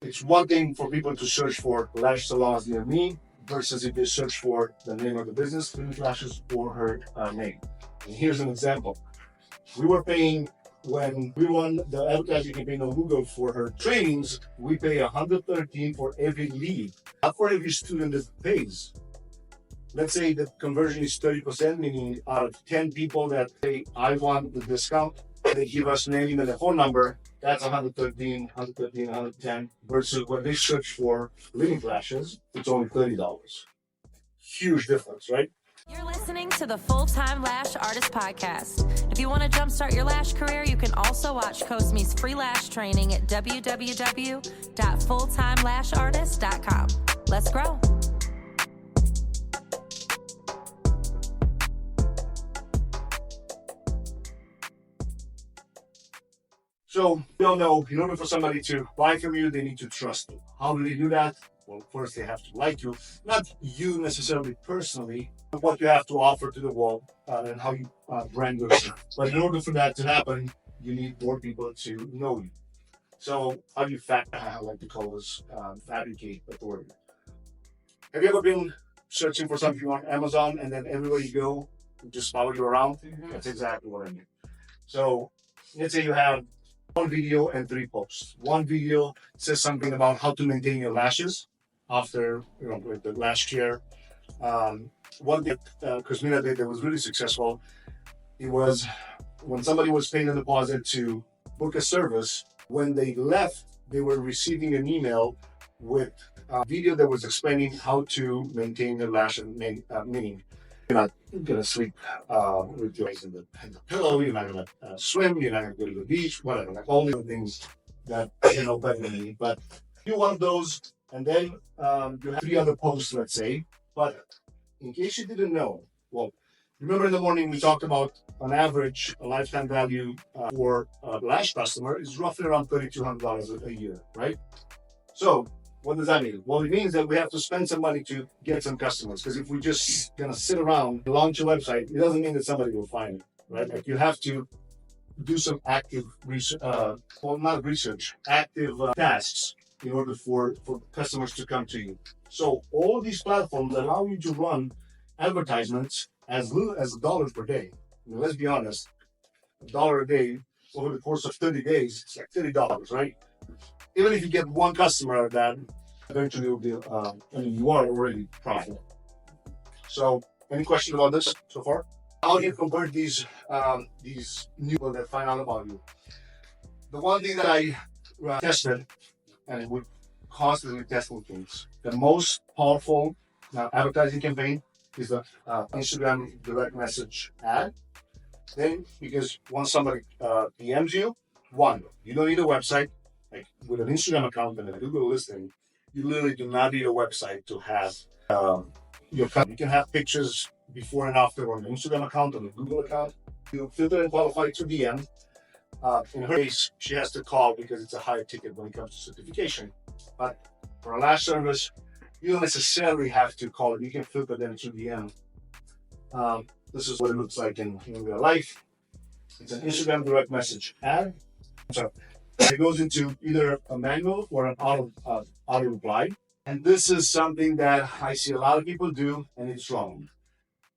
It's one thing for people to search for lash salons near me versus if they search for the name of the business, Lily Lashes, or her name. And here's an example. We were paying, when we run the advertising campaign on Google for her trainings, we pay $113 for every lead, not for every student that pays. Let's say the conversion is 30%, meaning out of 10 people that say, I want the discount, they give us name and a phone number, that's 110, versus when they search for Living Lashes, it's only $30. Huge difference, right? You're listening to the Time Lash Artist Podcast. If you want to jumpstart your lash career, you can also watch Cosme's free lash training at www.fulltimelashartist.com. Let's grow. So we all know, in order for somebody to buy from you, they need to trust you. How do they do that? Well, first they have to like you, not you necessarily personally, but what you have to offer to the world and how you brand yourself. But in order for that to happen, you need more people to know you. So how do you I like to call this fabricate authority? Have you ever been searching for something on Amazon and then everywhere you go, it just follow you around? Mm-hmm. That's exactly what I mean. So let's say you have one video and 3 posts. One video says something about how to maintain your lashes after, with the lash care. One thing Cosmina did that was really successful, it was when somebody was paying a deposit to book a service, when they left, they were receiving an email with a video that was explaining how to maintain the lash, meaning you're not going to sleep with your legs in the pillow, you're not going to swim, you're not going to go to the beach, whatever. Like all the things that you know better than me. But you want those, and then you have 3 other posts, let's say. But in case you didn't know, well, remember in the morning we talked about on average a lifetime value for a lash customer is roughly around $3,200 a year, right? So what does that mean? Well, it means that we have to spend some money to get some customers. Because if we just gonna sit around and launch a website, it doesn't mean that somebody will find it, right? Like you have to do some active research, active tasks in order for customers to come to you. So all these platforms allow you to run advertisements as little as $1 per day. I mean, let's be honest, $1 a day over the course of 30 days, it's like $30, right? Even if you get one customer, that eventually will be, you are already profitable. So, any question about this so far? How do you convert these new people that find out about you? The one thing that I tested, and it would constantly test things, the most powerful advertising campaign is the Instagram direct message ad. Then, because once somebody DMs you, you don't need a website. Like with an Instagram account and a Google listing, you literally do not need a website to have your company. You can have pictures before and after on the Instagram account, on the Google account. You filter and qualify to DM. In her case, she has to call because it's a higher ticket when it comes to certification. But for a lash service, you don't necessarily have to call it. You can filter them to DM. This is what it looks like in real life. It's an Instagram direct message ad. So it goes into either a manual or an auto reply. And this is something that I see a lot of people do, and it's wrong.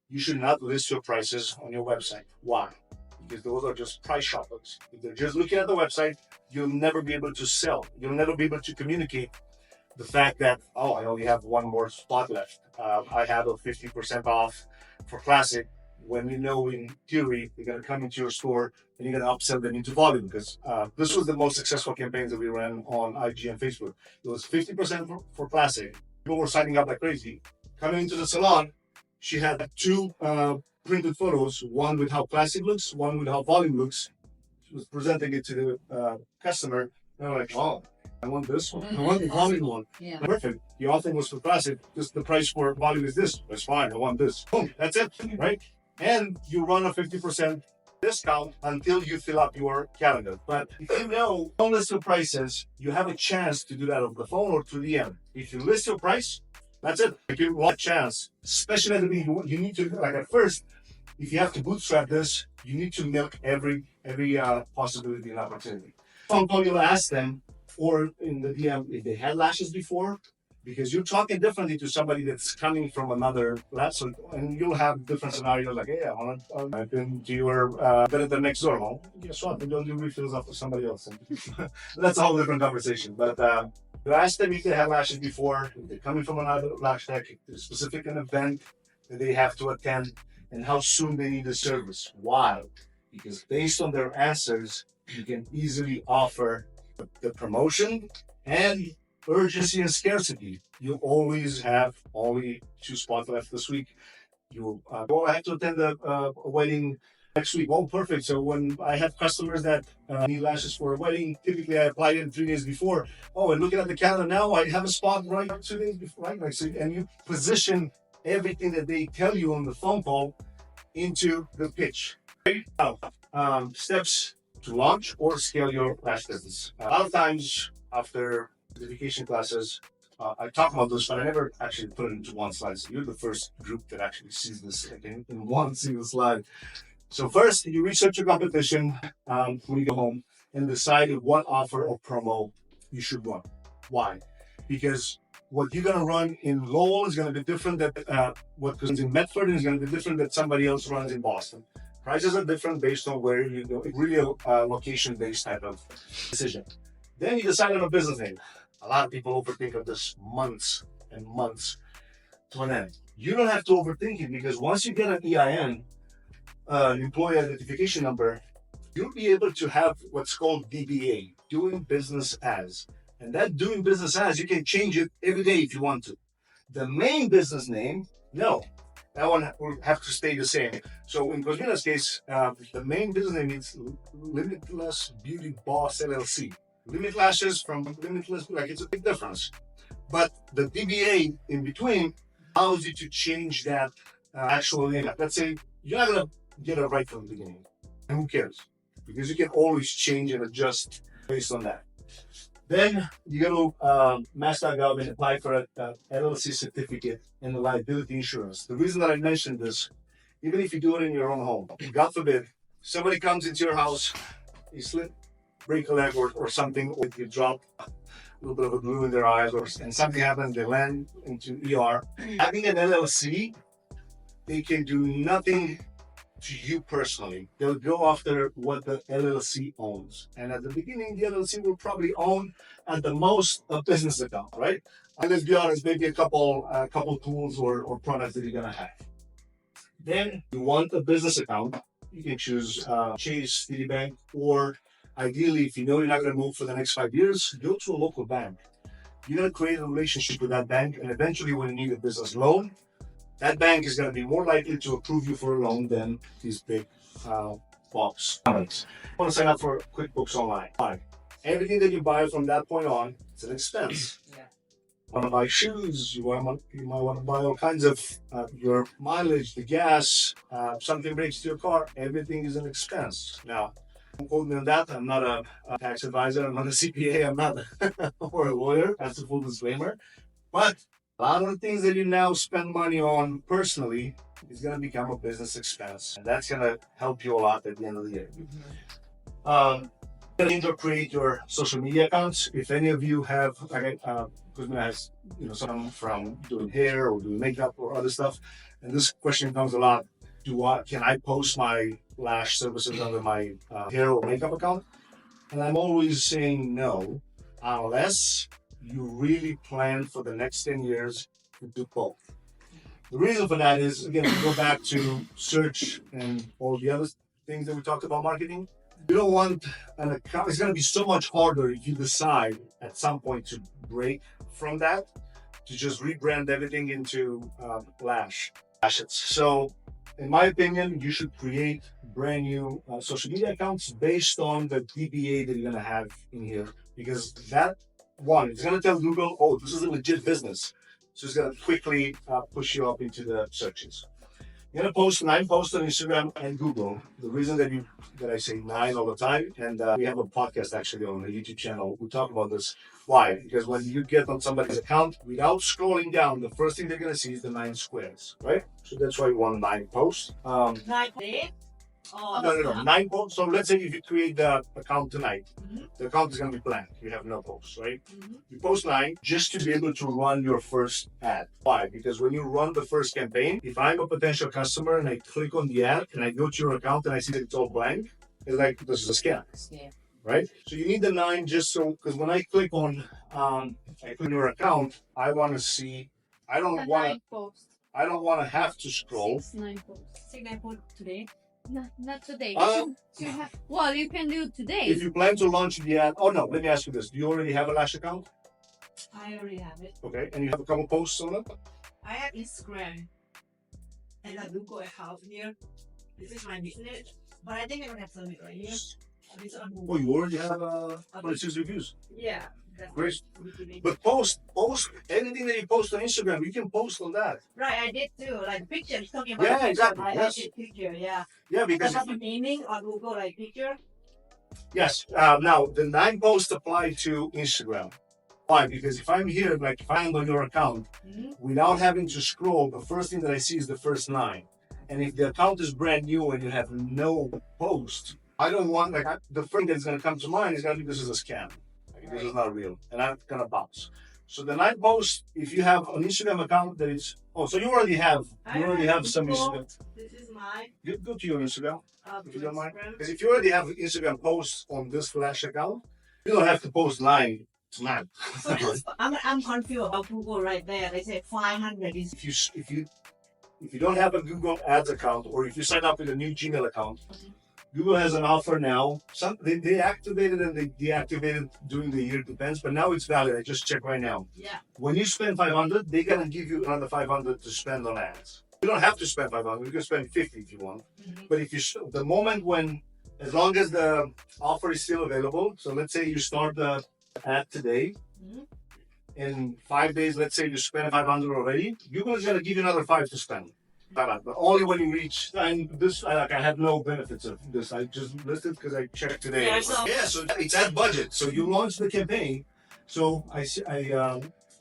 You should not list your prices on your website. Why? Because those are just price shoppers. If they're just looking at the website, you'll never be able to sell. You'll never be able to communicate the fact that, I only have one more spot left. I have a 50% off for Classic. When you know in theory they're going to come into your store and you're going to upsell them into volume, because this was the most successful campaigns that we ran on IG and Facebook. It was 50% for Classic. People were signing up like crazy. Coming into the salon, she had 2 printed photos, one with how Classic looks, one with how volume looks. She was presenting it to the customer. They're like, I want this one. I want the volume one. Yeah. Perfect. The offering was for Classic. Just the price for volume is this. That's fine. I want this. Boom. That's it. Right? And you run a 50% discount until you fill up your calendar. But if you know, don't list your prices, you have a chance to do that over the phone or through DM. If you list your price, that's it. If you want a chance, especially at the beginning, you need to, like at first, if you have to bootstrap this, you need to milk every possibility and opportunity. Phone call, you'll ask them, or in the DM if they had lashes before, because you're talking differently to somebody that's coming from another lash, and you'll have different scenarios like, hey, I've been to your vendor next door. Well, guess what? They don't do refills after somebody else. That's a whole different conversation. But you ask them if they had lashes before, if they're coming from another lash tech, if there's specific an event that they have to attend, and how soon they need the service. Why? Because based on their answers, you can easily offer the promotion and urgency and scarcity. You always have only 2 spots left this week. I have to attend a wedding next week. Oh, perfect. So when I have customers that need lashes for a wedding, typically I applied it 3 days before. Oh, and looking at the calendar now, I have a spot right 2 days before, right? Like, so, and you position everything that they tell you on the phone call into the pitch. Right? Now, steps to launch or scale your lash business. A lot of times after certification classes, I talk about this, but I never actually put it into one slide. So you're the first group that actually sees this in one single slide. So first, you research your competition when you go home and decide what offer or promo you should run. Why? Because what you're going to run in Lowell is going to be different than what goes in Medford is going to be different than somebody else runs in Boston. Prices are different based on where you go. It's really a location-based type of decision. Then you decide on a business name. A lot of people overthink of this months and months to an end. You don't have to overthink it because once you get an EIN, employee identification number, you'll be able to have what's called DBA, doing business as. And that doing business as, you can change it every day if you want to. The main business name, no. That one will have to stay the same. So in Cosmina's case, the main business name is Limitless Beauty Boss LLC. Limit lashes from limitless, like it's a big difference. But the DBA in between allows you to change that actual name. Let's say you're not going to get it right from the beginning. And who cares? Because you can always change and adjust based on that. Then you go to mass.gov and apply for a LLC certificate and a liability insurance. The reason that I mentioned this, even if you do it in your own home, God forbid, somebody comes into your house, you break a leg or something, or you drop a little bit of a glue in their eyes, and something happens, they land into ER. Having an LLC, they can do nothing to you personally. They'll go after what the LLC owns. And at the beginning, the LLC will probably own at the most a business account, right? And let's be honest, maybe a couple tools or products that you're gonna have. Then you want a business account. You can choose Chase, Citibank, or ideally, if you know you're not going to move for the next 5 years, go to a local bank. You're going to create a relationship with that bank, and eventually when you need a business loan, that bank is going to be more likely to approve you for a loan than these big box companies. You want to sign up for QuickBooks Online. Fine. Everything that you buy from that point on, it's an expense. Yeah. You want to buy shoes, you might want to buy all kinds of your mileage, the gas, something breaks to your car, everything is an expense. Now, don't quote me on that. I'm not a tax advisor. I'm not a CPA. I'm not or a lawyer. That's a full disclaimer. But a lot of the things that you now spend money on personally is going to become a business expense. And that's going to help you a lot at the end of the year. Create your social media accounts. If any of you have, Kuzma has, someone from doing hair or doing makeup or other stuff, and this question comes a lot. Can I post my lash services under my hair or makeup account? And I'm always saying no, unless you really plan for the next 10 years to do both. The reason for that is, again, we go back to search and all the other things that we talked about marketing. You don't want an account. It's going to be so much harder if you decide at some point to break from that, to just rebrand everything into lashes. So, in my opinion, you should create brand new social media accounts based on the DBA that you're going to have in here. Because that one is going to tell Google, oh, this is a legit business. So it's going to quickly push you up into the searches. You're going to post 9 posts on Instagram and Google. The reason that I say 9 all the time, and we have a podcast actually on the YouTube channel. We talk about this. Why? Because when you get on somebody's account, without scrolling down, the first thing they're going to see is the 9 squares, right? So that's why you want 9 posts. 9 Oh, No. 9 posts. So let's say if you create the account tonight, Mhm. the account is going to be blank. You have no posts, right? Mhm. You post 9 just to be able to run your first ad. Why? Because when you run the first campaign, if I'm a potential customer and I click on the ad and I go to your account and I see that it's all blank, it's like, this is a scam. Yeah. Right? So you need the 9 just so, because when I click on your account, I want to see, I don't want to have to scroll. 9 posts. 6 post today. Not today. Um, Well, you can do today. If you plan to launch the ad, oh no, let me ask you this. Do you already have a Lash account? I already have it. Okay, and you have a couple posts on it? I have Instagram and a Google account here. This is my business, but I think I don't have something right here. It's on Google. Oh, you already have but it says reviews. Yeah. That's Great. it. But post anything that you post on Instagram, you can post on that. Right, I did too. Like pictures, talking about Yeah, picture, exactly, I yes. did picture, yeah. Yeah, because Because of naming on Google, like picture. yes. Now the 9 posts apply to Instagram. Why? Because if I'm here, like if I'm on your account, Mhm. without having to scroll, the first thing that I see is the first 9. And if the account is brand new and you have no post, I don't want the first thing that's going to come to mind is going to be this is a scam. Like, this is not real, and I'm going to bounce. So the 9 posts, if you have an Instagram account that is so you already have some Google. Instagram. This is mine. You go to your Instagram if you don't mind, Instagram. because if you already have Instagram posts on this Flash account, you don't have to post 9 tonight. So I'm confused about Google right there. They say 500 is. If you don't have a Google Ads account, or if you sign up with a new Gmail account, Google has an offer now. They activated and they deactivated during the year, depends, but now it's valid. I just checked right now. Yeah. When you spend 500, they're gonna give you another 500 to spend on ads. You don't have to spend 500. You can spend 50 if you want. Mhm. But if the moment when, as long as the offer is still available, so let's say you start the ad today. Mhm. In 5 days, let's say you spend 500 already, Google is gonna give you another 5 to spend. But only when you reach, and this, I had no benefits of this. I just listed because I checked today. Yeah, so- So it's at budget. So you launch the campaign. So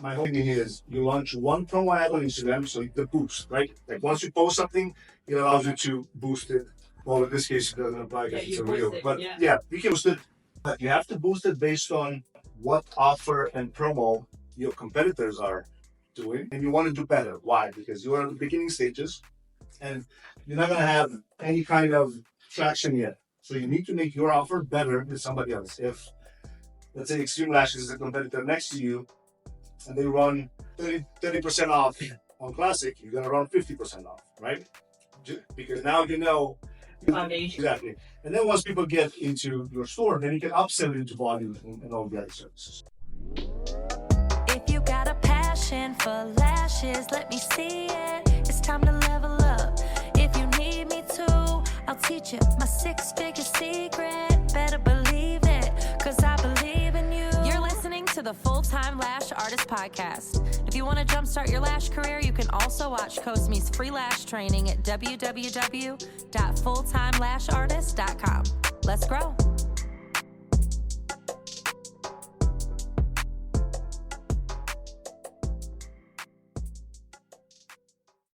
my whole thing here is you launch one promo ad on Instagram, so the boost, right? Like once you post something, it allows you to boost it. Well, in this case, it doesn't apply because Yeah, it's you a reel. boost it, But yeah. yeah, you can boost it. But you have to boost it based on what offer and promo your competitors are doing, and you want to do better. Why? Because you are in the beginning stages, and you're not going to have any kind of traction yet. So you need to make your offer better than somebody else. If, let's say, Extreme Lashes is a competitor next to you, and they run 30% off on Classic, you're going to run 50% off, right? Because now you know. Foundation. Exactly. And then once people get into your store, then you can upsell it into volume and all the other services. If you got a passion for lashes, let me see it. It's time to level up. If you need me to, I'll teach you my 6-figure secret. Better believe it, cause I believe in you. You're listening to the Full-Time Lash Artist Podcast. If you want to jumpstart your lash career, you can also watch Cosme's free lash training at www.fulltimelashartist.com. Let's grow.